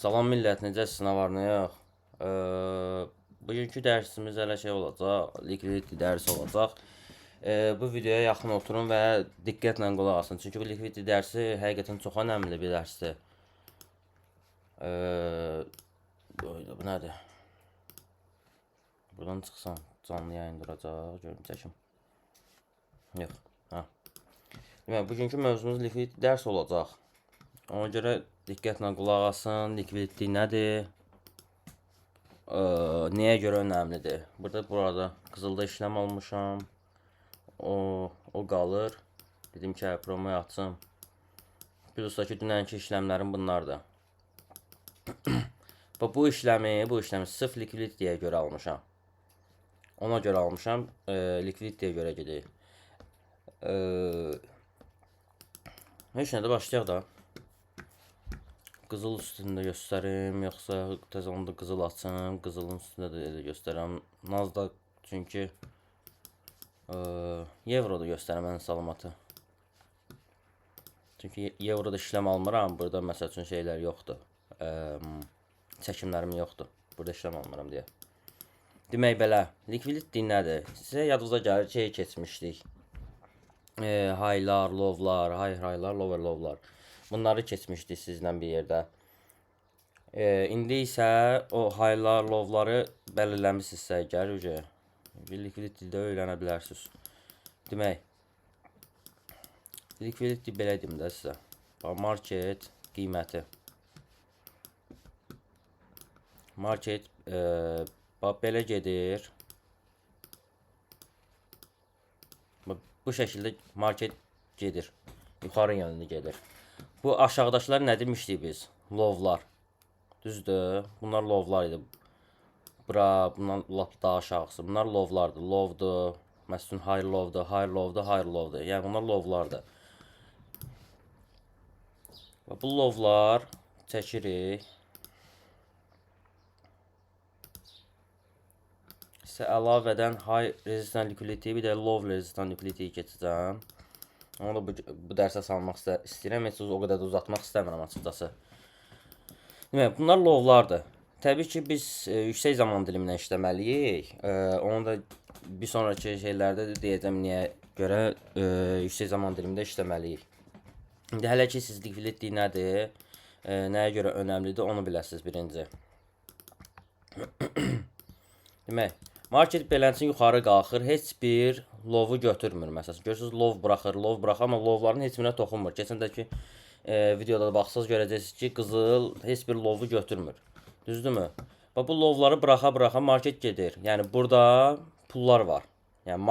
Salam millət, necəsiniz, nə var, nə yox? Bugünkü dərsimiz elə şey olacaq, liquidity dərsi olacaq. Bu videoya yaxın oturun və diqqətlə qulaq asın. Çünki bu liquidity dərsi həqiqətən çox önəmli bir dərsdir. Bu nədir? Buradan çıxsam, canlı yayın duracaq, görüm çəkim. Yox, ha. Deməli, bugünkü mövzumuz liquidity dərs olacaq. Ona görə diqqətlə qulaq asın, liquidity nədir? Niyə görə önəmlidir? Burada qızılda işləm almışam. O qalır. Dedim ki, promoyu açım. Plusda ki, dünənki işləmlərim bunlardır. Bu işləmi sırf liquidity'yə görə almışam. Ona görə almışam, liquidity'yə görə gedir. Heç nədə başlayaq da. Qızıl üstündə göstərim, yoxsa tez onda qızıl açım, qızılın üstündə də göstərəm. Nasdaq çünki Euroda göstərəm ən salamatı. Çünki Euroda işləm almıram, burada məsəl üçün şeylər yoxdur. Çəkimlərim yoxdur. Burada işləm almıram deyə. Demək belə, liquidity nədir? Sizə yadınıza gəlir şey keçmişdik. Highlar, lowlar, highlar, lower lowlar. Bunları keçmişdik sizlə bir yerdə. İndi isə o highlar, lowları bəlirləmişsinizsə əgər, liquidity'də öyrənə bilərsiniz. Demək, liquidity belə deyim də sizə. Market qiyməti. Market belə gedir. Bu şəkildə market gedir. Yuxarı yönlü gedir. Bu aşağıdakılar nə demişdik biz? Lowlar. Düzdür? Bunlar lowlar idi. Bundan lap daha aşağısı. Bunlar lowlardır. Lowdur. Məsələn, high lowdur, high lowdur, high lowdur. Yəni bunlar lowlardır. Bu lowlar çəkirik. İsə əlavədən high resistant liquidity, bir də low resistant liquidity keçəcəm. Onu da bu dərsə salmaq istəyirəm. Heç o qədər də uzatmaq istəmirəm açıqcası. Demək, bunlar lowlardır. Təbii ki, biz yüksək zaman dilimindən işləməliyik. Onu da bir sonraki şeylərdə də deyəcəm niyə görə yüksək zaman dilimində işləməliyik. İndi hələ ki, siz liquidity nədir, nəyə görə önəmlidir, onu biləsiniz birinci. Demək, market beləncə yuxarı qalxır, heç bir lovu götürmür. Məsələn, görürsünüz, lov buraxır, amma lovların heç birinə toxunmur. Keçəndəki videoda da baxsınız, görəcəksiniz ki, qızıl heç bir lovu götürmür. Düzdürmü? Bu lovları buraxa market gedir. Yəni, burada pullar var. Yəni,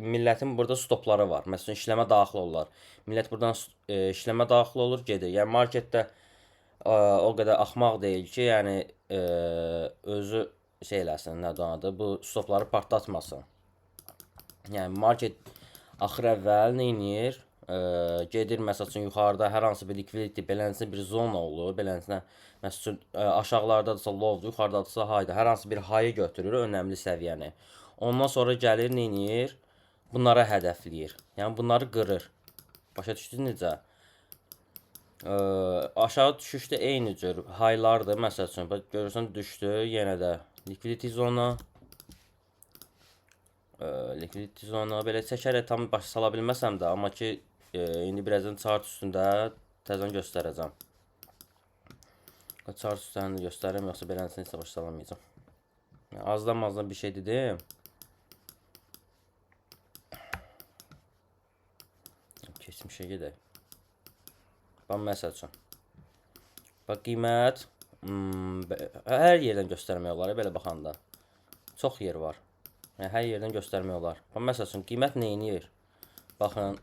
millətin burada stopları var. Məsələn, işləmə daxil olurlar. Millət buradan işləmə daxil olur, gedir. Yəni, marketdə o qədər axmaq deyil ki, yəni, özü şey eləsin, nədir adı, bu stopları partlatmasın. Yəni, market axır əvvəl nə edir? Gedir, məsəl üçün, yuxarıda hər hansı bir liquidity, belənsinə bir zona olur, belənsinə, məsəl üçün, aşağılardadırsa lowdur, yuxarıdadırsa highdır, hər hansı bir high'ı götürür, önəmli səviyyəni. Ondan sonra gəlir, nə edir? Bunlara hədəfləyir, yəni bunları qırır. Başa düşdünüz necə? Aşağı düşüşdə eyni cür high'lardır, məsəl üçün, görürsən düşdü, yenə də liquidity zona. Liquidity zona belə çəkərək tam başa sala bilməsəm də, amma ki, indi birazdan chart üstündə təzən göstərəcəm. Chart üstünü göstərim, yoxsa belənsinə isə başa salamayacam. Azdan bir şey dedim. Keçmişə gedək. Bax, məsəl üçün. Bax, qiymət hər yerdən göstərmək olar, belə baxanda. Çox yer var. Yəni, hər yerdən göstərmək olar. Bax, məsəl üçün, qiymət nə edir? Baxın,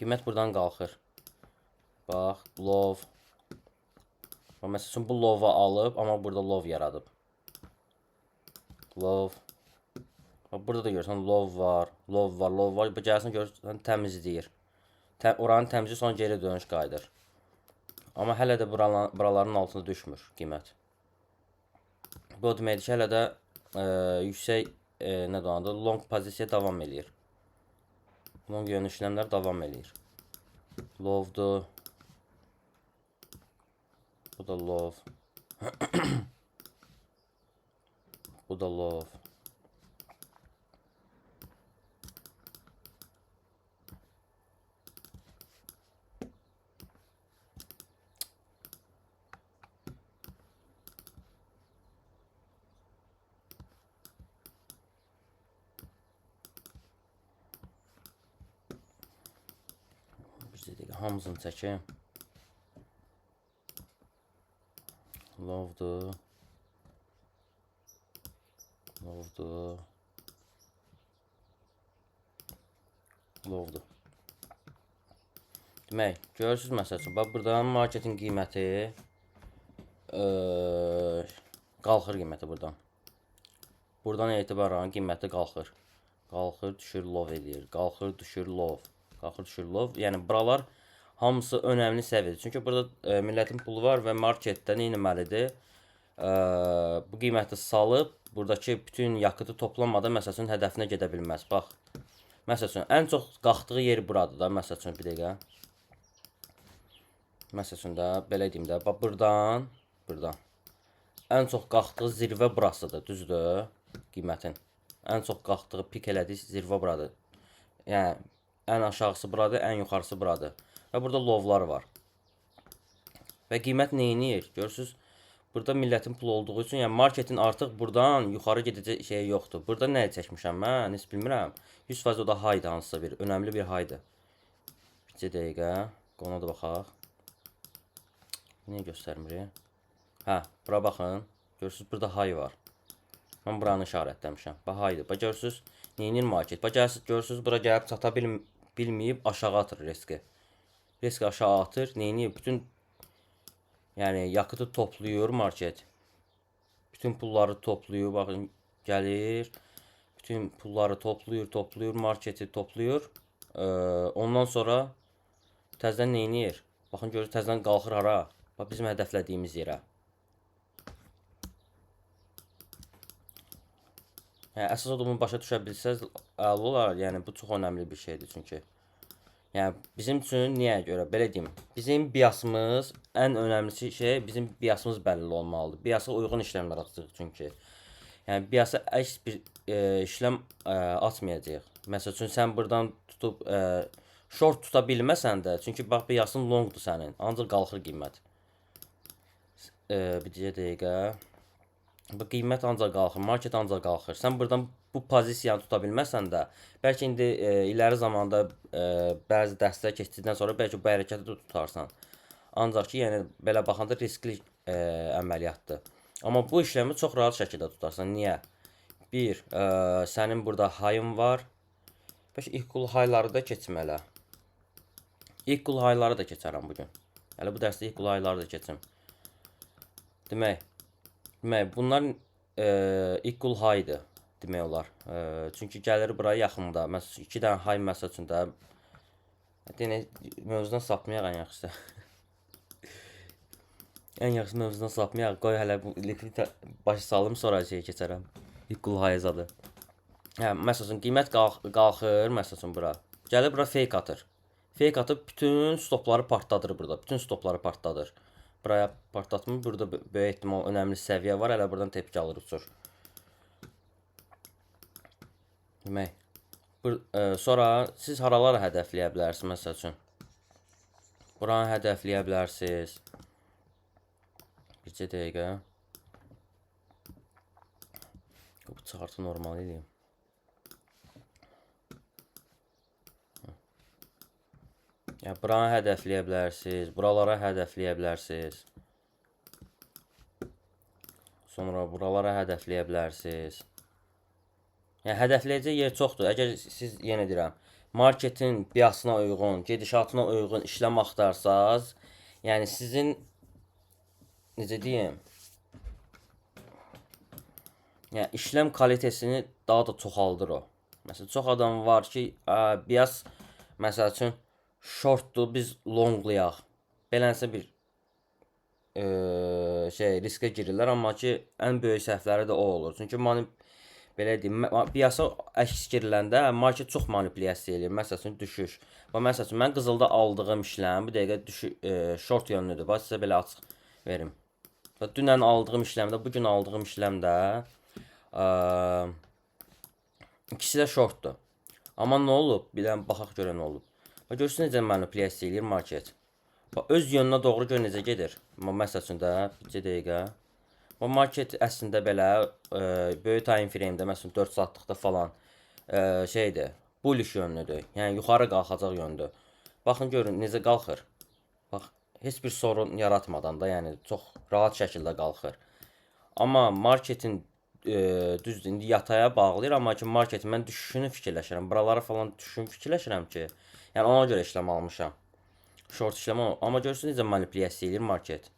qiymət buradan qalxır. Bax, low. Bax, məsəl üçün, bu low'u alıb, amma burada low yaradıb. Low. Bax, burada da görürsən, low var. Bu gəlsin, görürsən, təmizləyir. Oranı təmizləyir, sonra geri dönüş qayıdır. Amma hələ də buraların altında düşmür qiymət. Bu deməkdir ki, hələ də yüksək long pozisiya davam edir. Long yönlü işləmlər davam edir. Low'dur. Bu da love. Bu da love. Hamısını çəkeyim. Love'dur. Love'dur. Love'dur. Demək, görürsünüz məsəl üçün, bax buradan marketin qiyməti qalxır qiyməti buradan. Buradan etibarən qiyməti qalxır. Qalxır, düşür, love edir. Qalxır, düşür, love. Qalxır, düşür, love. Yəni buralar hamısı önəmli səviyyədir. Çünki burada millətin pulu var və marketdə nə etməlidir? Bu qiyməti salıb, buradakı bütün yakıtı toplanmadan məsəl üçün hədəfinə gedə bilməz. Bax, məsəl üçün ən çox qalxdığı yer buradır da, məsəl üçün bir dəqiqə. Məsəl üçün də belə deyim də, bax buradan ən çox qalxdığı zirvə burasıdır, düzdür? Qiymətin ən çox qalxdığı, pik elədiyi zirvə buradır. Yəni ən aşağısı buradır, ən yuxarısı buradır. Və burada lovlar var. Və qiymət nə edir? Görürsüz? Burada millətin pulu olduğu üçün, yəni marketin artıq buradan yuxarı gedəcək şey yoxdur. Burada nə çəkmişəm mən? Heç bilmirəm. 100% o da haydı, hansısa bir önəmli bir haydı. Bir dəqiqə, ona da baxaq. Niyə göstərmir? Hə, bura baxın. Görürsüz, burada hay var. Mən buranı işarətləmişəm. Bax, haydı. Bax, görürsüz, neyinir market? Bax, görürsüz, bura gəlib çata bilməyib, aşağı atır riski. Riski aşağı atır, neyinir? Bütün, yəni, yakıtı toplayır market. Bütün pulları toplayır, baxın, gəlir. Bütün pulları toplayır, marketi toplayır. Ondan sonra təzədən neyinir? Baxın, görürsüz, təzədən qalxır hara? Bax, bizim hədəflədiyimiz yerə. Yəni, əsas o da bunu başa düşə bilsəz, əla olar. Yəni, bu çox önəmli bir şeydir çünki. Yəni, bizim üçün niyə görə? Belə deyim, bizim biasımız, ən önəmlisi şey, bizim biasımız bəlli olmalıdır. Biasa uyğun işləmlər atacaq çünki. Yəni, biasa əks bir işləm atmayacaq. Məsəl üçün, sən buradan tutub short tuta bilməsən də, çünki bax, biasın longdur sənin, ancaq qalxır qiymət. Bir dəqiqə. Bu qiymət ancaq qalxır, market ancaq qalxır. Sən buradan bu pozisiyanı tuta bilməsən də, bəlkə indi iləri zamanda bəzi dərslər keçdikdən sonra bəlkə bu hərəkəti də tutarsan. Ancaq ki, yəni belə baxanda riskli əməliyyatdır. Amma bu işləmi çox rahat şəkildə tutarsan. Niyə? Bir, sənin burada hayın var. Bəlkə equal hayları da keçmələ. Equal hayları da keçərəm bugün. Hələ bu dərsdə equal hayları da keçim. Demək, bunlar equal high-dır demək olar. Çünki gəlir buraya yaxında. Məsələn, 2 dənə high məsəl üçün də. Yenə mövzudan sapmayaq ən yaxşısı. Ən yaxşı mövzudan sapmayaq. Qoy hələ bu başa salım, sonra şey keçərəm. Equal high zadı. Hə, məsəl üçün qiymət qalxır, məsəl üçün bura. Gəlir bura fake atır. Fake atıb bütün stopları partladır burada. Bütün stopları partladır. Buraya partlatmır. Burada böyük ehtimal önəmli səviyyə var. Hələ buradan tepki alır, uçur. Demək. Sonra siz haraları hədəfləyə bilərsiniz, məsəl üçün. Buranı hədəfləyə bilərsiniz. Bir dəqiqə. Bu chartı normal edeyim. Yəni, buranı hədəfləyə bilərsiniz. Buralara hədəfləyə bilərsiniz. Sonra buralara hədəfləyə bilərsiniz. Yəni, hədəfləyəcək yer çoxdur. Əgər siz, yenə deyirəm, marketin biasına uyğun, gedişatına uyğun işləm axtarsaz, yəni sizin, necə deyim, yəni işləm kalitesini daha da çoxaldır o. Məsələn, çox adam var ki, bias, məsəl üçün, shortdur, biz longlayaq. Belənsə bir riskə girirlər, amma ki, ən böyük səhvləri də o olur. Çünki belə deyim, biasa əks giriləndə market çox manipulyasiya edir. Məsəl üçün, düşüş. Məsəl üçün, mən qızılda aldığım işləm, bir dəqiqə short yönlüdür. Bax, sizə belə açıq verim. Və dünən aldığım işləmdə, bugün aldığım işləmdə ikisi də shortdur. Amma nə olub? Bilən baxaq görə nə olub. Və görürsünüz necə manipulyasiya eləyir market. Bax öz yönünə doğru gör necə gedir. Məsəl üçün də bir dəqiqə. Bu market əslində belə böyük time frame-də məsələn 4 saatlıqda falan şeydir. Bullish yönlüdür. Yəni yuxarı qalxacaq yöndür. Baxın görün necə qalxır. Bax heç bir sorun yaratmadan da, yəni çox rahat şəkildə qalxır. Amma marketin düzdür indi yataya bağlayır, amma ki marketin mən düşüşünü fikirləşirəm. Buralara falan düşüşünü fikirləşirəm ki, yəni ona görə işləm almışam. Short işləm amma görürsünüz necə manipulyasiya eləyir market.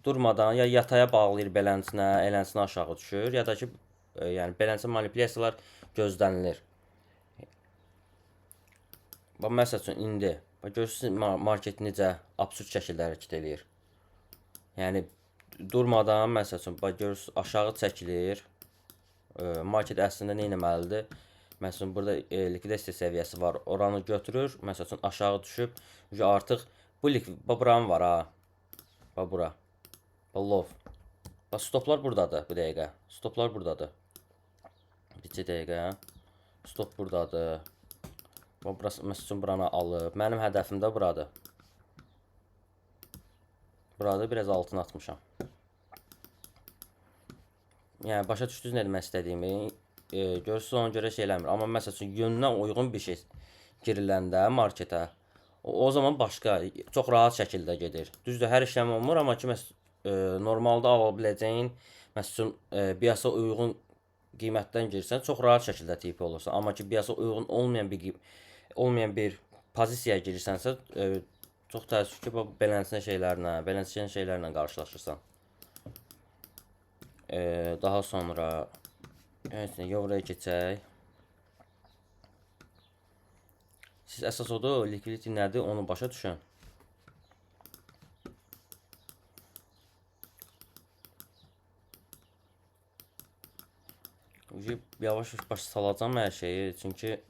Durmadan ya yataya bağlayır belənsinə, elənsinə aşağı düşür, ya da ki yəni belənsə manipulyasiyalar gözlənilir. Bax məsəl üçün indi bax görürsünüz market necə absurd şəkildə hərəkət eləyir. Yəni durmadan məsəl üçün bax görürsünüz aşağı çəkilir. Market əslində nə etməlidir? Məsələn burada likvidasiya səviyyəsi var. Oranı götürür, məsəl üçün aşağı düşüb, artıq bu buranın var ha. Bax bura. Bax lov. Bax stoplar buradadır bu dəqiqə. Stoplar buradadır. Bir dəqiqə. Stop buradadır. Bax burası məsəl üçün buranı alıb. Mənim hədəfim də buradır. Burada biraz altına atmışam. Yəni başa düşdünüz nə demək istədiyimi? Görürsünüz ona görə şey eləmir. Amma məsəl üçün yönünə uyğun bir şey giriləndə marketə, o zaman başqa, çox rahat şəkildə gedir. Düzdür, hər işlem olmur, amma ki normalda ala biləcəyin, məsəl üçün biyasa uyğun qiymətdən girsən, çox rahat şəkildə tipi olursan. Amma ki biyasa uyğun olmayan bir pozisiyaya girirsənsə, çox təəssüf ki, belənsin şeylərlə qarşılaşırsan. Daha sonra Euroya keçək. Siz əsas odur, liquidity nədir, onu başa düşün. Yavaş başa salacağım hər şeyi, çünki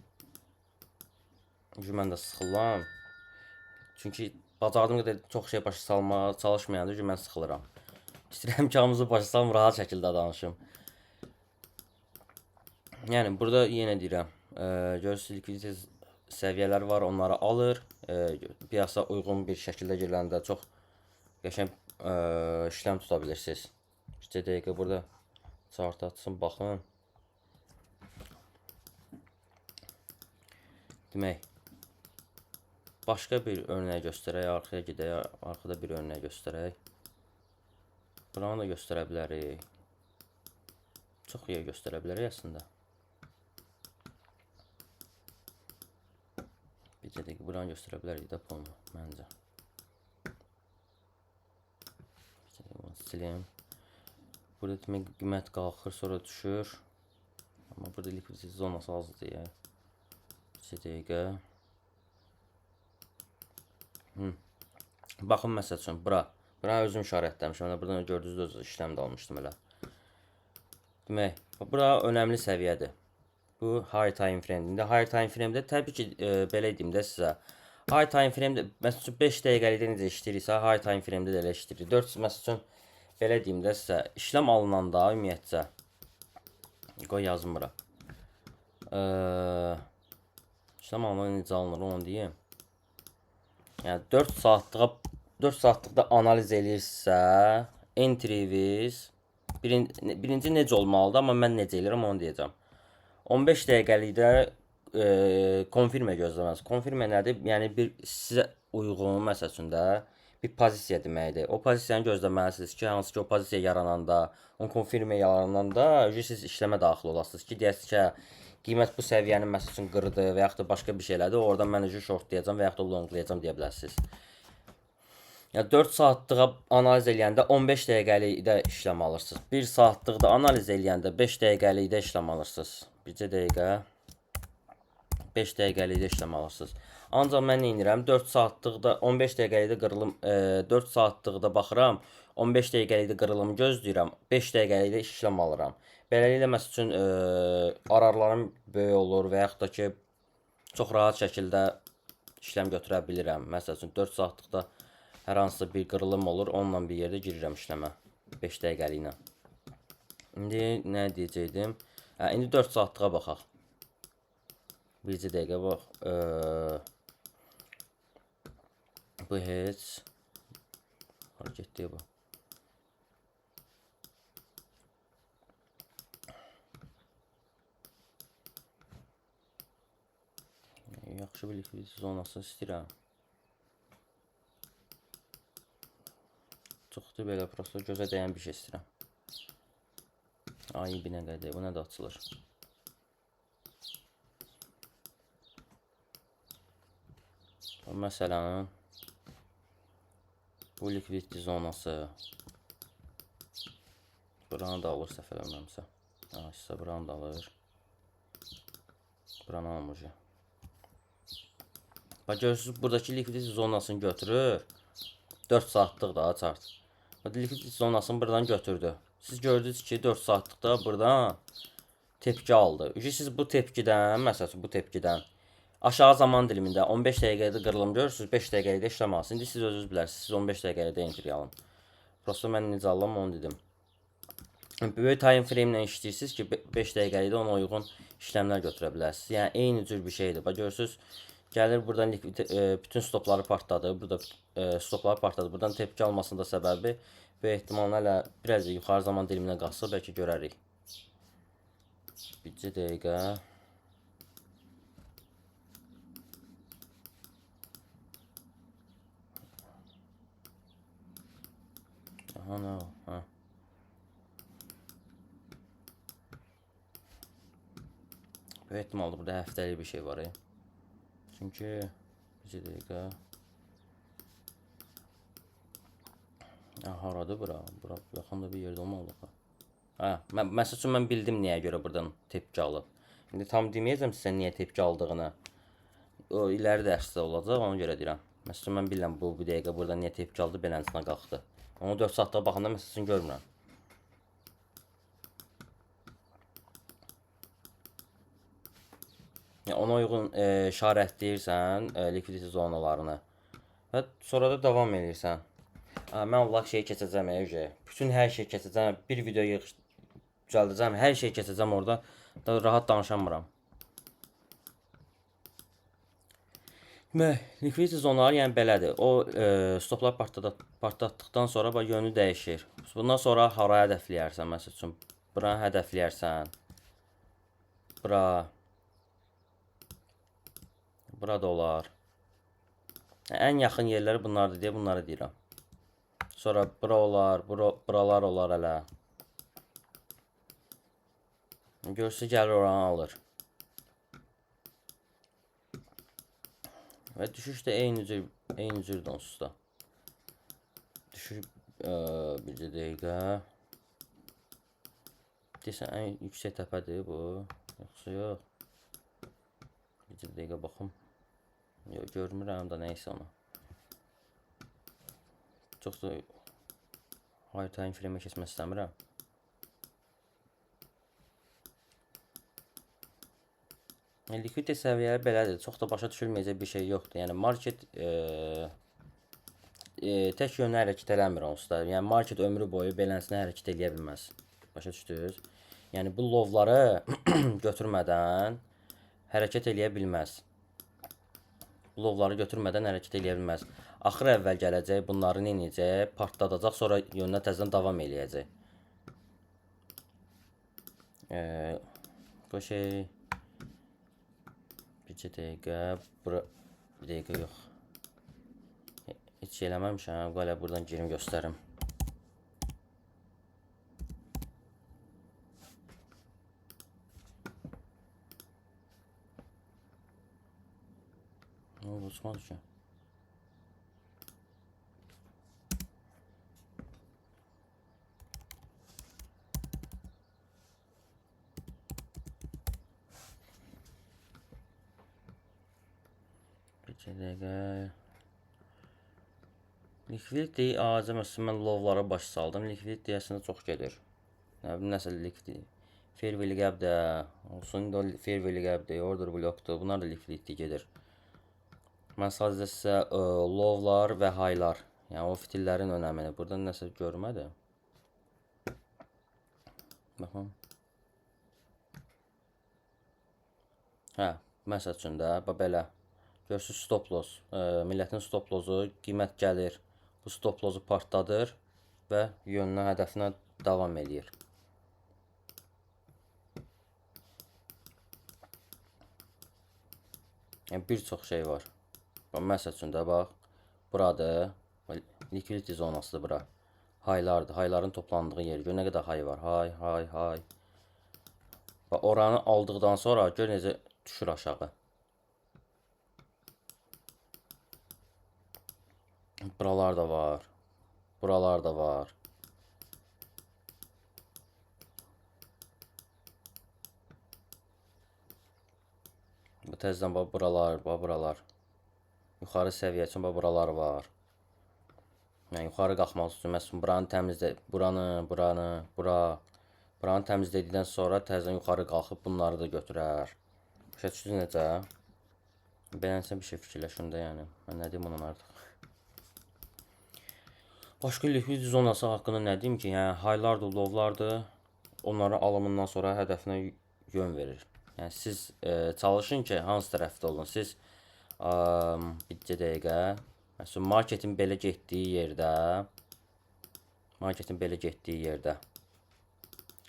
mən də sıxılam. Çünki bacardığım qədər çox şey başa salmağa çalışmayanda mən sıxılıram. İstəyirəm ki, hamımızı başa salım, rahat şəkildə danışım. Yəni burada yenə deyirəm, görürsünüz likvidite səviyyələri var, onları alır. Piyasa uyğun bir şəkildə giriləndə çox qəşəng işləm tuta bilirsiniz. Bir dəqiqə burada chart açsın, baxın. Demək, başqa bir örnək göstərək, arxaya gedək, arxada bir örnək göstərək. Buranı da göstərə bilərik. Çox iyi göstərə bilərik əslində. Bir dəqiqə buranı göstərə bilərik də bunu, məncə. Bir dəqiqə bunu sileyim. Burada demək qiymət qalxır, sonra düşür. Amma burada likvidite zonası azdır deyə. Bir dəqiqə. Baxın məsəl üçün bura. Buranı özüm işarətləmişəm. Buradan gördüyünüz işləmdə almışdım elə. Demək, bura önəmli səviyyədir. Bu high time frame-də. High time frame-də təbii ki, belə deyim də sizə. High time frame-də məsəl üçün 5 dəqiqəlikdə necə işləyirsə, high time frame-də də elə işləyir. 4 məsəl üçün belə deyim də sizə, işləm alınanda ümumiyyətcə qoy yazım bura. İşləm alınanda necə alınır onu deyim. Yəni 4 saatlıqda analiz eləyirsə, entry-viz birinci necə olmalıdır, amma mən necə eləyirəm onu deyəcəm. 15 dəqiqəlikdə konfirmə gözləməz. Konfirmə nədir? Yəni bir sizə uyğun məsəl üçün də bir pozisiya deməkdir. O pozisiyanı gözləməlisiniz ki, hansı ki o pozisiya yarananda, o konfirmə yarananda siz işləmə daxil olasınız ki, deyəsiniz ki, qiymət bu səviyyəni məsəl üçün qırdı və yaxud da başqa bir şeylədir. Oradan mən shortlayacağam və yaxud da longlayacağam deyə bilərsiniz. Yəni 4 saatlığa analiz eləyəndə 15 dəqiqəlikdə işləm alırsınız. 1 saatlıqda analiz eləyəndə 5 dəqiqəlikdə işləm alırsınız. Bircə dəqiqə 5 dəqiqəlikdə işləm alırsınız. Ancaq mən nə edirəm? 4 saatlıqda 15 dəqiqəlikdə qırılım 4 saatlıqda baxıram. 15 dəqiqəlikdə qırılımı gözləyirəm. 5 dəqiqəlikdə işləm alıram. Beləliklə məsəl üçün ararlarım böyük olur və yaxud da ki çox rahat şəkildə işləm götürə bilirəm. Məsəl üçün 4 saatlıqda hər hansısa bir qırılım olur, onunla bir yerdə girirəm işləmə 5 dəqiqəliyinə. İndi nə deyəcəkdim? İndi 4 saatlığa baxaq. Bircə dəqiqə bax. Bu heç hara getdi bu? Yaxşı bir likvidite zonası istəyirəm. Çoxdur belə, prosto gözə dəyən bir şey istəyirəm. Ay bir nə qədər, bu nə də açılır. Məsələn, bu likvidite zonası. Buranı da alır səhv eləmirəmsə. Sizə buranı da alır. Buranı almır. Bax görürsünüz, buradakı likvidite zonasını götürür. 4 saatlıq da çart. Likvidite zonasını buradan götürdü. Siz gördünüz ki 4 saatlıqda buradan tepki aldı. Siz bu tepkidən, məsələn bu tepkidən aşağı zaman dilimində 15 dəqiqədə qırılım görürsünüz, 5 dəqiqədə işləməz. İndi siz özünüz bilərsiniz, siz 15 dəqiqədə entry alın. Prosto mən necə alıram onu dedim. Böyük time frame ilə işləyirsiniz ki 5 dəqiqədə ona uyğun işləmlər götürə bilərsiniz. Yəni eyni cür bir şeydir. Bax görürsünüz, gəlir buradan bütün stopları partladı. Burada stopları partladı. Buradan tepki almasının da səbəbi böyük ehtimalla hələ biraz yuxarı zaman diliminə qalsa bəlkə görərik. Bircə dəqiqə. Aha, nə o? Ha. Böyük ehtimalle burada həftəlik bir şey var. Çünki bircə dəqiqə. Haradır bura? Bura yaxında bir yerdə olmalıdır. Məsəl üçün mən bildim niyə görə buradan tepki alıb. İndi tam deməyəcəm sizə niyə tepki aldığını. O iləri dərsdə olacaq, ona görə deyirəm. Məsəl üçün mən bilirəm bu dəqiqə burada niyə tepki aldı, beləsinə qalxdı. Onu 4 saatda baxanda məsəl üçün görmürəm. Ona uyğun işarətləyirsən likvidite zonalarını və sonra da davam edirsən. Mən Allah şeyi keçəcəm, bütün hər şey keçəcəm, bir video düzəldəcəm, hər şey keçəcəm orada, rahat danışamıram. Likvidite zonaları yəni belədir. O stoplar partlatdıqdan sonra yönü dəyişir. Bundan sonra haraya hədəfləyərsən, məsəl üçün buranı hədəfləyərsən, bura da olar. Ən yaxın yerləri bunlardır deyə bunları deyirəm. Sonra bura olar, buralar olar hələ. Görsə gəlir oranı alır. Və düşüş də eyni cürdür onsuz da. Düşüş bircə dəqiqə. Desən ən yüksək təpədir bu. Yoxsa yox. Bircə dəqiqə baxım. Yox, görmürəm da neysə onu. Çox da high time frame keçmək istəmirəm. Likvidite səviyyələri belədir. Çox da başa düşülməyəcək bir şey yoxdur. Yəni market tək yönlü hərəkət eləmir onsuz da. Yəni market ömrü boyu beləsinə hərəkət eləyə bilməz. Başa düşdünüz? Yəni bu lovları götürmədən hərəkət eləyə bilməz. Lovları götürmədən hərəkət eləyə bilməz. Axır əvvəl gələcək, bunları nə edəcək? Partladacaq, sonra yönünə təzədən davam eləyəcək. Bu şey bircə dəqiqə, bir dəqiqə yox. Heç şey eləməmişəm, qalə buradan girim göstərim. Ne oldu, uçmadı ki? Bir dəqiqə. Likviditeyi ağaca məsələn mən lovlara baş saldım. Likvidite deyəsinə çox gedir. Nəsə likvidite. Fair value gap də olsun, fair value gap də, order blockdur. Bunlar da likvidite gedir. Mən sadəcə sizə lovlar və highlar, Yəni o fitillərin önəmini burada nəsə görmədim. Baxın. Hə, məsəl üçün də belə. Görürsüz stop loss. Millətin stop lossu qiymət gəlir. Bu stop lossu partladır və yönünə, hədəfinə davam edir. Yəni bir çox şey var. Məsəl üçün də bax, buradır. Liquidity zonasıdır bura. Haylardır. Hayların toplandığı yer. Gör nə qədər hay var. Hay. Və oranı aldıqdan sonra gör necə düşür aşağı. Buralar da var. Buralar da var. Bu təzədən bax buralar. Yuxarı səviyyə üçün bax buralar var. Yəni yuxarı qalxmaq üçün məsələn buranı təmizlə, buranı təmizlədikdən sonra təzədən yuxarı qalxıb bunları da götürər. Başa düşdünüz necə? Beləncə bir şey fikirləşim də, yəni. Mən nə deyim ondan artıq. Başqa liquidity zonası haqqında nə deyim ki, yəni haylardır, lowlardır. Onların alımından sonra hədəfinə yön verir. Yəni siz çalışın ki, hansı tərəfdə olun. Siz bir dəqiqə, məsələn, marketin belə getdiyi yerdə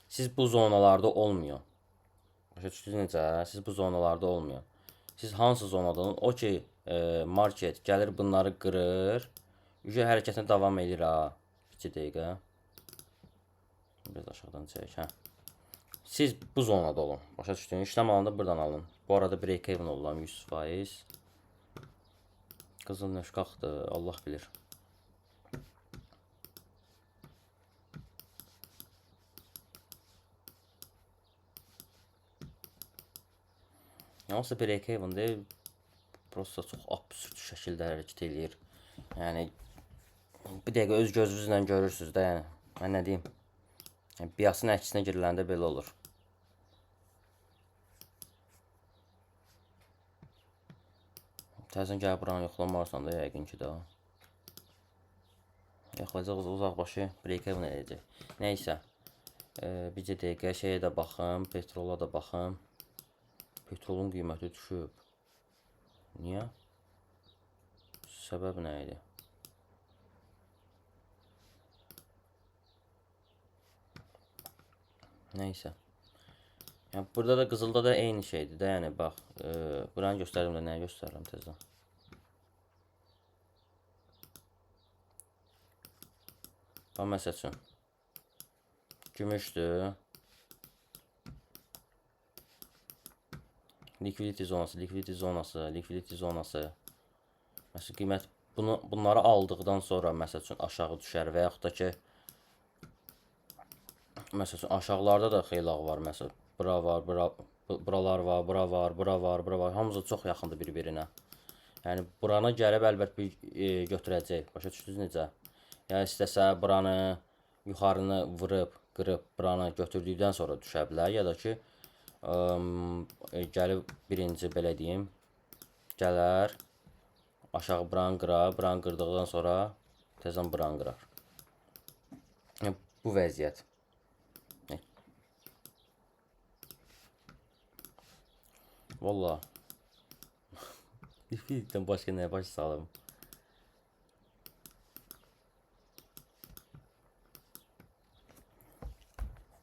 siz bu zonalarda olmuyor. Başa düşdünüz necə? Siz bu zonalarda olmuyor. Siz hansı zonada olun? O ki, market gəlir bunları qırır. Yüce hərəkətinə davam edir ha. 2 dəqiqə. Biraz aşağıdan çək, hə. Siz bu zonada olun. Başa düşdünüz? İşləm alanda buradan alın. Bu arada break even olalım 100%. Qızıl nöş qalxdı, Allah bilir. Yalnızca break even deyil, prosta çox absurd şəkildə hərəkət edir. Yəni bir dəqiqə öz gözünüzlə görürsünüz də, yəni mən nə deyim? Yəni biasın əksinə giriləndə belə olur. Təzən gəlib buranı yoxlamarsan da yəqin ki də. Yoxlayacaq uzaqbaşı break even edəcək. Nəysə. Bircə dəqiqə şeyə də baxım, petrola da baxım. Petrolun qiyməti düşüb. Niyə? Səbəb nə idi? Nəysə. Yəni burada da qızılda da eyni şeydir də, yəni bax, buranı göstərim də nəyə göstərirəm tezdən. Bax məsəl üçün. Gümüşdür. Liquidity zonası. Məsələn qiymət bunları aldıqdan sonra məsəl üçün aşağı düşər və yaxud da ki məsəl üçün aşağılarda da xeyli var, məsələn bura var, buralar var, bura var, hamısı çox yaxındır bir-birinə. Yəni buranı gəlib əlbət bir götürəcək. Başa düşdünüz necə? Yəni istəsə buranı yuxarını vurub, qırıb buranı götürdükdən sonra düşə bilər, ya da ki gəlib birinci belə deyim, gələr aşağı buranı qırar, buranı qırdıqdan sonra təzən buranı qırar. Bu vəziyyət. Valla. Liquiditdən başqa nəyə baş salım?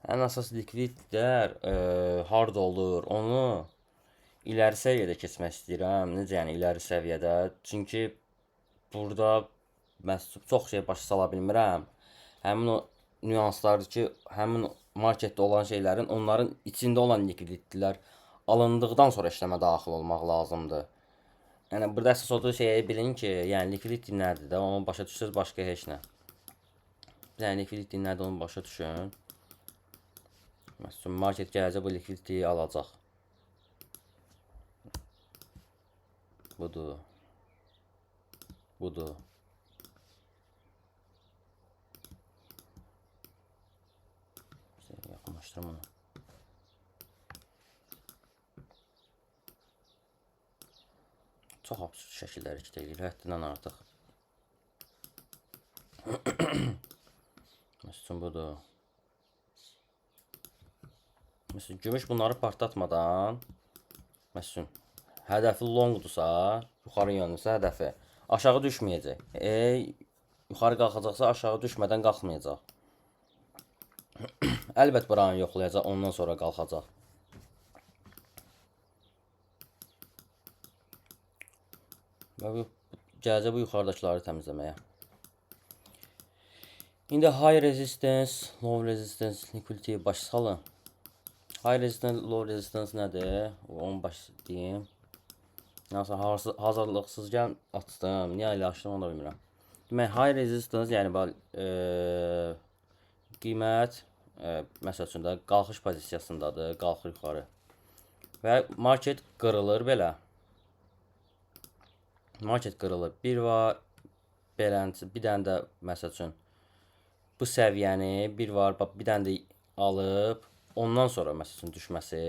Ən əsas likvidlər harda olur, onu iləri səviyyədə keçmək istəyirəm. Necə yəni iləri səviyyədə? Çünki burada mən çox şey başa sala bilmirəm. Həmin o nüanslardır ki, həmin marketdə olan şeylərin, onların içində olan likvidlər alındıqdan sonra işləmə daxil olmaq lazımdır. Yəni burada əsas odur şeyi bilin ki, yəni likvidity nədir də, onu başa düşsəz başqa heç nə. Yəni likvidity nədir, onu başa düşün. Məsələn, market gələcək bu likvidity alacaq. Budur. Yaxınlaşdırım onu. Çox absurd şəkildə hərəkət edir, həddindən artıq. Məsələn budur. Məsələn gümüş bunları partlatmadan, məsələn hədəfi longdursa, yuxarı yönlüsə hədəfi aşağı düşməyəcək. Yuxarı qalxacaqsa aşağı düşmədən qalxmayacaq. Əlbət buranı yoxlayacaq, ondan sonra qalxacaq. Və gələcək bu yuxarıdakıları təmizləməyə. İndi high resistance, low resistance, liquidity baş salın. High resistance, low resistance nədir? Onu baş deyim. Nəsə hazırlıqsız açdım. Niyə elə açdım onu da bilmirəm. Demək, high resistance yəni qiymət məsəl üçün də qalxış pozisiyasındadır, qalxır yuxarı. Və market qırılır belə. Market qırılır. Bir var beləncə, bir dənə də məsəl üçün bu səviyyəni bir var, bir dənə də alıb, ondan sonra məsəl üçün düşməsi.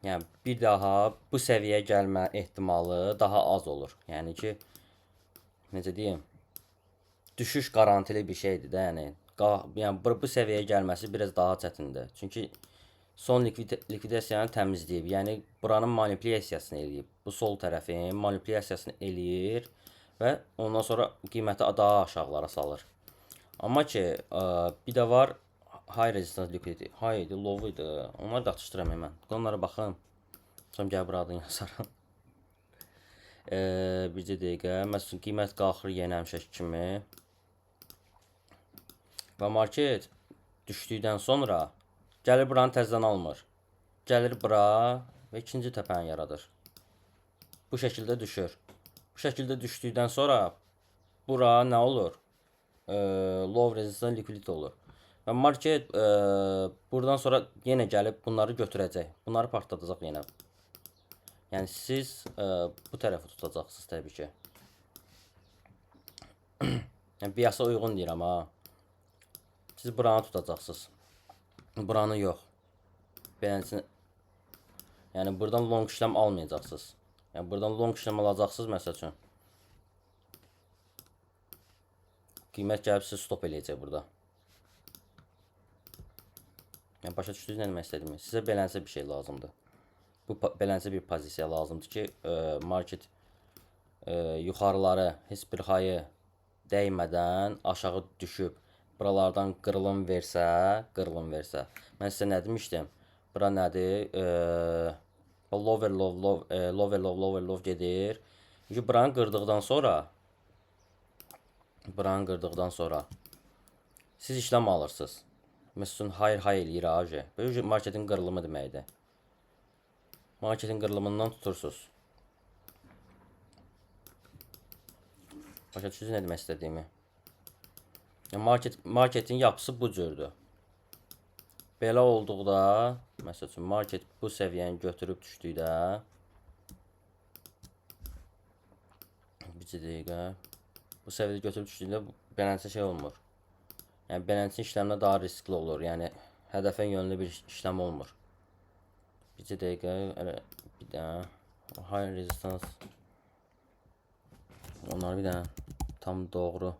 Yəni bir daha bu səviyyəyə gəlmə ehtimalı daha az olur. Yəni ki, necə deyim, düşüş qarantili bir şeydir də, yəni bu səviyyəyə gəlməsi biraz daha çətindir. Çünki son likvidasiyanı təmizləyib, yəni buranın manipulyasiyasını eləyib. Bu sol tərəfin manipulyasiyasını eləyir və ondan sonra qiyməti daha aşağılara salır. Amma ki, bir də var high resistance liquidity. High idi, low idi. Onları qatışdıram hemen. Onlara baxın. Sonra gəl bura adını yazarım. Bircə dəqiqə. Məsələn, qiymət qalxır yenə həmişəki kimi. Və market düşdükdən sonra gəlir buranı təzədən almır. Gəlir bura və ikinci təpəni yaradır. Bu şəkildə düşür. Bu şəkildə düşdükdən sonra bura nə olur? Low resistance liquidity olur. Və market buradan sonra yenə gəlib bunları götürəcək. Bunları partladacaq yenə. Yəni siz bu tərəfi tutacaqsınız təbii ki. Yəni BIAS-a uyğun deyirəm ha. Siz buranı tutacaqsınız. Buranı yox. Beləncə, yəni buradan long işləm almayacaqsınız. Yəni buradan long işləm alacaqsınız məsəl üçün. Qiymət gəlib sizi stop eləyəcək burada. Yəni başa düşdünüz nə demək istədiyimi? Sizə beləncə bir şey lazımdır. Bu beləncə bir pozisiya lazımdır ki, market yuxarıları heç bir high dəymədən aşağı düşüb buralardan qırılım versə. Mən sizə nə demişdim? Bura nədir? Lower low gedir. Çünki buranı qırdıqdan sonra siz işlem alırsınız. Məsələn, high eləyir aje. Böyük marketin qırılımı deməkdir. Marketin qırılımından tutursunuz. Başa düşürsünüz nə demək istədiyimi? Marketin yapısı bu cürdür. Belə olduqda, məsəl üçün market bu səviyyəni götürüb düşdükdə, bir dəqiqə, bu səviyyəni götürüb düşdükdə beləncə şey olmur. Yəni beləncə işləmdə daha riskli olur. Yəni hədəfə yönlü bir işləm olmur. Bir dəqiqə, bir dənə high resistance. Onları bir dənə tam doğru.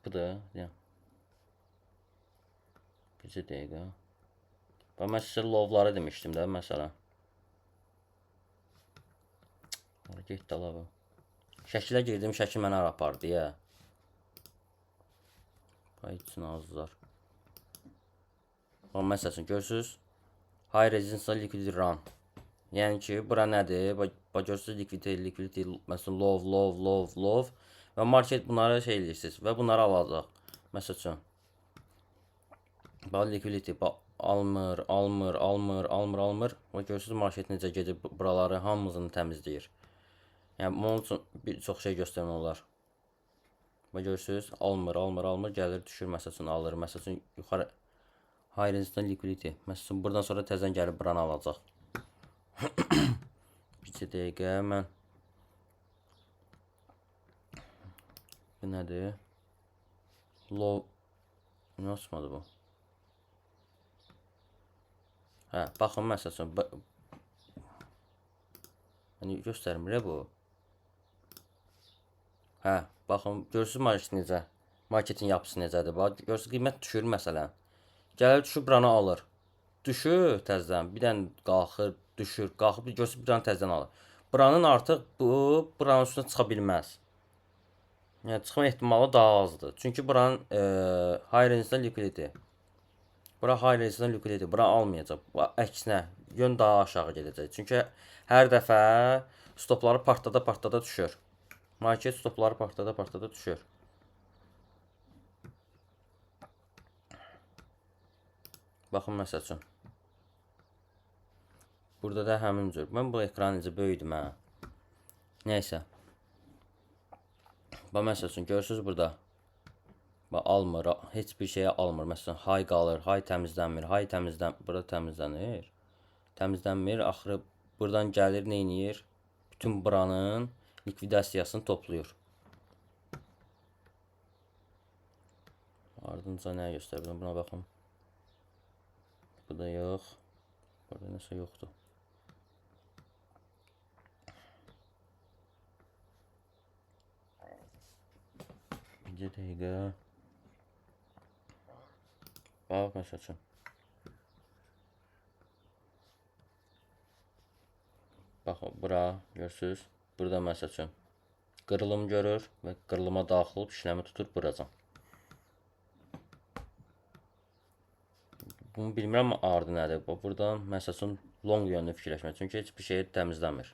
Budur. Yəni. Bir dəqiqə. Və mən sizə lovları demişdim də məsələn. Getdi ala bu. Şəkilə girdim, şəkil mənə apardı ya. Pay üçün azlar. Bax məsəl üçün görürsüz? High resistance liquidity run. Yəni ki, bura nədir? Bax görürsüz liquidity məsələn low. Və market bunları şey eləyirsiniz və bunları alacaq. Məsəl üçün. Bax liquidity almır. Və görürsüz market necə gedib buraları hamısını təmizləyir. Yəni onun üçün bir çox şey göstərmək olar. Və görürsüz almır, gəlir düşür məsəl üçün alır. Məsəl üçün yuxarı high resistance liquidity. Məsəl üçün buradan sonra təzən gəlib buranı alacaq. Bir dəqiqə mən bu nədir? Low nə açmadı bu? Hə, baxın məsələn yəni göstərmir bu. Hə, baxın görürsüz market necə? Marketin yapısı necədir? Bax görürsüz qiymət düşür məsələn. Gəlir düşür buranı alır. Düşür təzədən bir dənə qalxır, düşür, qalxıb görürsüz bir dənə təzədən alır. Buranın artıq buranın üstünə çıxa bilməz. Yəni çıxma ehtimalı daha azdır. Çünki buranın high range-dən liquidity. Bura high range-dən liquidity. Bura almayacaq. Əksinə yön daha aşağı gedəcək. Çünki hər dəfə stopları partlada düşür. Market stopları partlada düşür. Baxın məsəl üçün. Burada da həmin cür. Mən bu ekranı necə böyüdüm hə. Nəysə. Bax məsəl üçün görürsüz burada. Bax almır, heç bir şeyə almır. Məsələn high qalır, high təmizlənmir, burada təmizlənir. Təmizlənmir, axırı buradan gəlir, nə edir? Bütün buranın likvidasiyasını toplayır. Ardınca nə göstərir? Buna baxın. Bu da yox. Burada nəsə yoxdur. Bir dəqiqə. Bax məsəl üçün. Baxın bura görürsüz. Burada məsəl üçün qırılım görür və qırılıma daxil olub işləmi tutur buracan. Bunu bilmirəm ardı nədir. Buradan məsəl üçün long yönlü fikirləşmək. Çünki heç bir şey təmizləmir.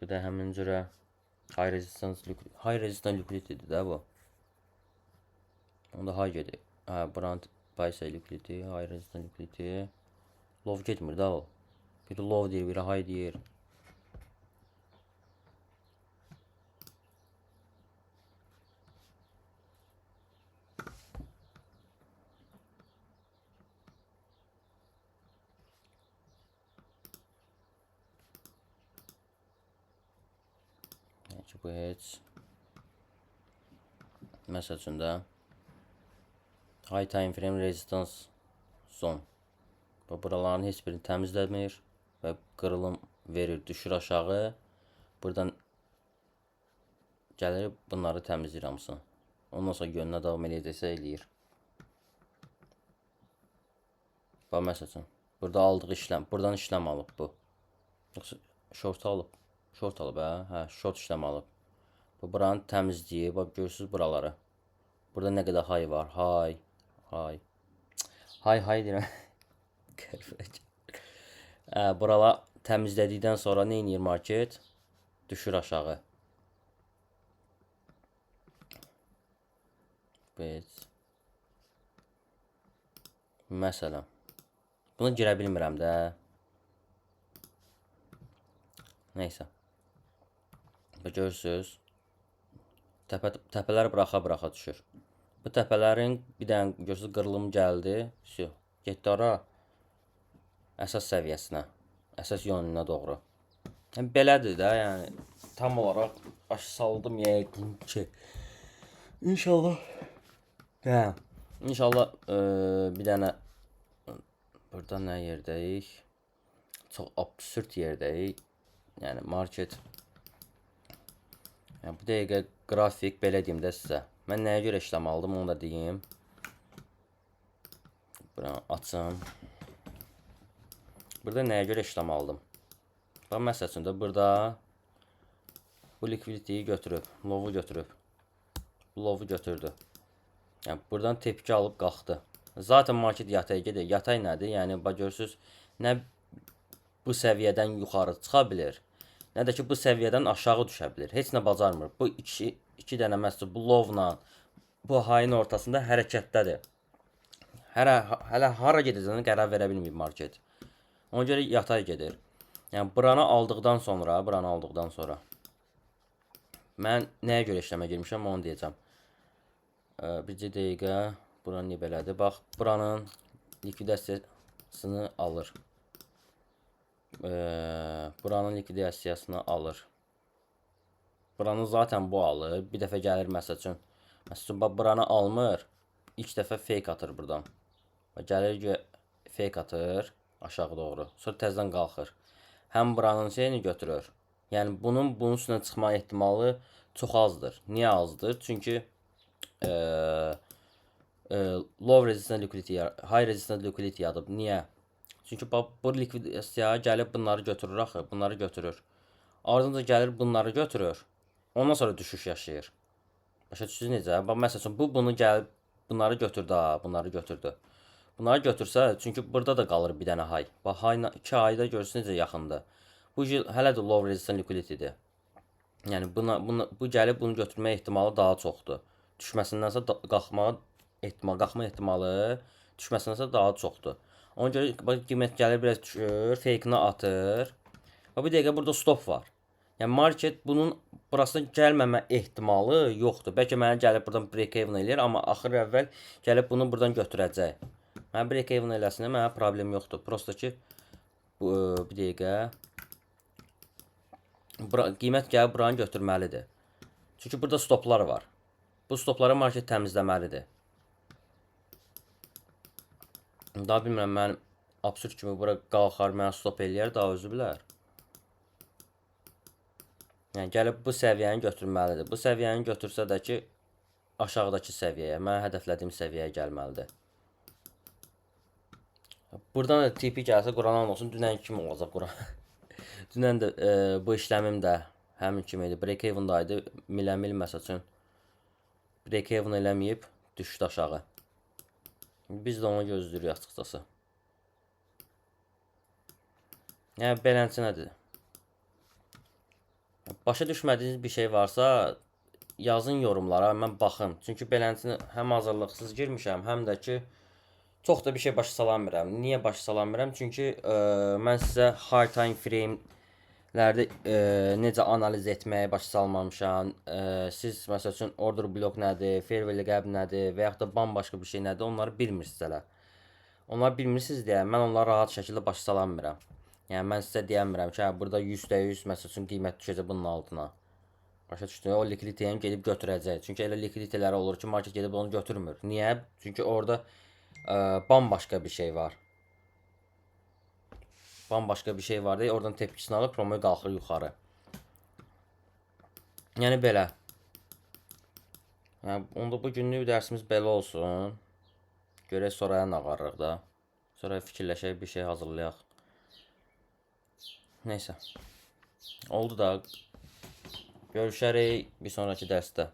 Bu da həmin cürə high resistance liquidity'dir də bu. Onda high gedir. Hə, buranın price liquidity, high resistance liquidity. Low getmir də o. Biri low deyir, biri high deyir. Bu heç məsəl üçün də high time frame resistance zone. Buraların heç birini təmizləmir və qırılım verir, düşür aşağı. Buradan gəlir bunları təmizləyir hamısını. Ondan sonra yönünə davam edəcəksə eləyir. Bax məsəl üçün burada aldığı işlem, buradan işlem alıb bu. Yoxsa short alıb. Short alıb hə, short işlem alıb. Bu buranı təmizləyir. Bax görürsüz buraları. Burada nə qədər high var? High deyirəm. Buralar təmizlədikdən sonra nə edir market? Düşür aşağı. Məsələn. Bunu girə bilmirəm də. Neysə. Görürsüz. Təpələr bıraxa düşür. Bu təpələrin bir dənə görürsüz qırılım gəldi. Getdi ora. Əsas səviyyəsinə. Əsas yönünə doğru. Yəni belədir də, yəni tam olaraq baş saldım yəqin ki. İnşallah. Hə. İnşallah bir dənə burada nə yerdəyik? Çox absurd yerdəyik. Yəni market. Yəni bu dəqiqə qrafik belə deyim də sizə. Mən nəyə görə işləm aldım onu da deyim. Buranı açım. Burada nəyə görə işləm aldım? Bax məsəl üçün də burada bu liquidity'yi götürüb, low-u götürüb. Low-u götürdü. Yəni buradan tepki alıb qalxdı. Zaten market yatay gedir. Yatay nədir? Yəni bax görürsüz, nə bu səviyyədən yuxarı çıxa bilir, nə də ki bu səviyyədən aşağı düşə bilir. Heç nə bacarmır. Bu iki dənə məsəl bu low-la bu high-in ortasında hərəkətdədir. Hələ hara gedəcəyini qərar verə bilməyib market. Ona görə yatay gedir. Yəni buranı aldıqdan sonra mən nəyə görə işləmə girmişəm onu deyəcəm. Bir dəqiqə Bura niyə belədir? Bax, buranın likvidasiyasını alır. Buranın likvidasiyasını alır. Buranın zaten bu alır. Bir dəfə gəlir məsəl üçün. Məsəl üçün, bax, buranı almır. İlk dəfə fake atır buradan. Gəlir fake atır aşağı doğru. Sonra təzədən qalxır. Həm buranın şeyini götürür. Yəni bunun üstünə çıxma ehtimalı çox azdır. Niyə azdır? Çünki low resistance liquidity, high resistance liquidity yazıb. Niyə? Çünki bax, bu likvidasiya gəlib bunları götürür axı, bunları götürür. Ardınca gəlir bunları götürür. Ondan sonra düşüş yaşayır. Başa düşdünüz necə? Bax, məsəl üçün, bunu gəlib bunları götürdü, bunları götürdü. Bunları götürsə, çünki burada da qalır bir dənə high. Bax, high 2 ayda görürsünüz necə yaxındır. Bu hələ də low resistance liquidity'dir. Yəni bu gəlib bunu götürmə ehtimalı daha çoxdur. Düşməsindənsə qalxma ehtimalı düşməsindənsə daha çoxdur. Ona görə bax, qiymət gəlir biraz düşür, fake-ni atır. Və bir dəqiqə burada stop var. Yəni market bunun burasına gəlməmə ehtimalı yoxdur. Bəlkə mənə gəlib buradan break-even eləyir, amma axır əvvəl gəlib bunu buradan götürəcək. Mən break-even eləsinə mənə problem yoxdur. Prosta ki bir dəqiqə qiymət gəlib buranı götürməlidir. Çünki burada stoplar var. Bu stopları market təmizləməlidir. Daha bilmirəm, mən absurd kimi bura qalxar, mənə stop eləyər, daha özü bilər. Yəni gəlib bu səviyyəni götürməlidir. Bu səviyyəni götürsə də ki, aşağıdakı səviyyəyə, mən hədəflədiyim səviyyəyə gəlməlidir. Buradan da tipi gəlsə, Quran olsun, dünən kimi olacaq Quran. Dünən də bu işləmim də həmin kimi idi. Break-even-da idi. Miləmil məsəl üçün break-even eləməyib, düşdü aşağı. Biz də onu gözləyirik açıqcası. Yəni beləncə nədir? Başa düşmədiyiniz bir şey varsa yazın yorumlara, mən baxım. Çünki beləncə həm hazırlıqsız girmişəm, həm də ki çox da bir şey başa salamıram. Niyə başa salamıram? Çünki mən sizə high time frame-lərdə necə analiz etməyi başa salmamışam. Siz məsəl üçün order blok nədir, fair value gap nədir və yaxud da bambaşqa bir şey nədir, onları bilmirsiniz hələ. Onları bilmirsiniz deyə mən onları rahat şəkildə başa salamıram. Yəni mən sizə deyəmirəm ki, burada 100% məsəl üçün qiymət düşəcək bunun altına. Başa düşdünüz? O likviditəni gedib götürəcək. Çünki elə likviditələri olur ki, market gedib onu götürmür. Niyə? Çünki orada bambaşqa bir şey var. Bambaşqa bir şey var deyə oradan tepkisini alıb promoya qalxır yuxarı. Yəni belə. Yəni onda bu günlük dərsimiz belə olsun. Görək sonraya nə qarırıq da. Sonra fikirləşək, bir şey hazırlayaq. Neysə. Oldu da. Görüşərik bir sonraki dərsdə.